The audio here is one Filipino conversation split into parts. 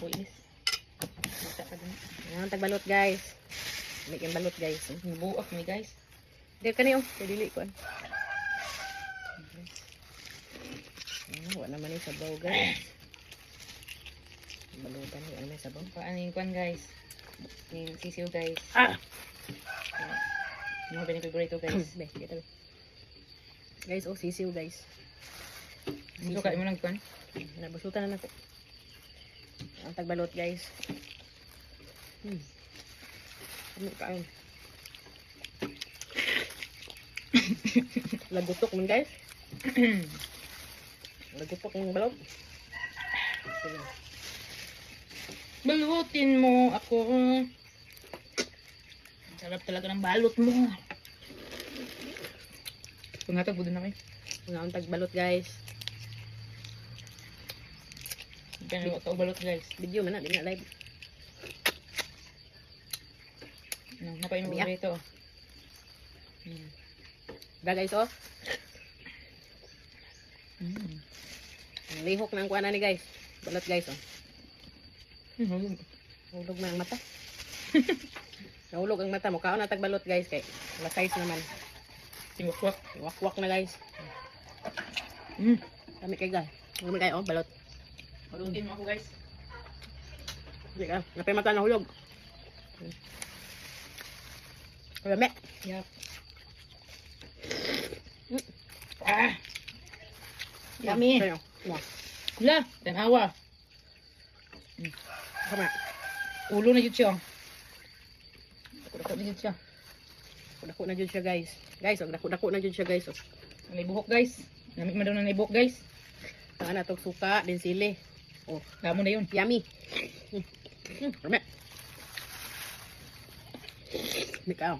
Pulis. Basta ka din. Ayan, tagbalot guys. May kang balot guys. Buak ni guys. Dito ka niyo. Dili ko. Wala naman yung sabaw guys. Balutan yung ano yung sabaw. Paano yung kwan guys? Yung sisiw guys. Ah! Ano ba yung favorite guys? Be, dito be. Guys, oh sisiw guys. Dito ka mo lang kwan. Nabusutan na nako. Ang tagbalot guys. Ano kain? Lagutok man guys. Lagutok yung balot. Sige. Balutin mo ako. Sarap talaga ng balot mo. Pangatag po din na kayo. Ang tagbalot guys. Ganyan ito balot guys. Video man na, di na live. Napay mo Biyak. rito. Da guys oh. Ang lihok na ang kuha na ni guys. Balot guys oh. Hulog na ang mata. Nahulog ang mata mo. Kaon na tagbalot guys kay size naman. Tingukwak. Wakwak na guys. Kami kay guys. Kami kay oh balot. Balutin mo ako guys. Hindi ka. Napay mata na hulog. Lame. Yap. Ah! Yummy. Sa'yo. Mwah. Wala. Tanawa. Kama. Ulo na yun siya. Dako na yun siya. Dako na dyan siya guys. Guys, oh, dako na dyan siya guys. Oh. Ang buhok guys. Namit man daw na buhok guys. Saan na itong suka, din sili. Oh, Damo na yun. yummy. Lame. Mikaw.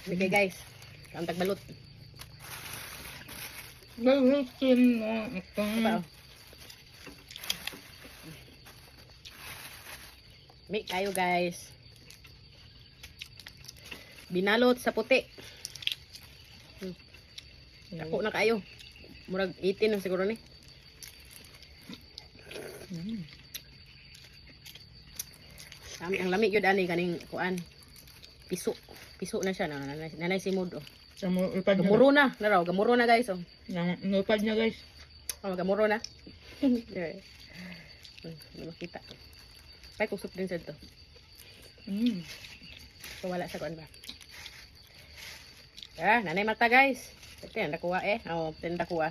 Bigay guys. Ang tagbalot. Balutin mo ako. Apa oh. Make kayo guys. Binalot sa puti. Ako na kayo. Murag 18 na siguro ni. Ang lamig yun ani kaning kuan. Piso. Piso na siya. Nanay si Mood. Oh. Upad niya. Gamuro na. Laraw. Gamuro na guys. Oh. Upad niya guys. Oh, gamuro na. Hindi makita. Pay kusok din sa ito. So wala sa kuan ba? Ah, nanay mata guys. Ito yan, nakuha eh. Oo, tinda kuha.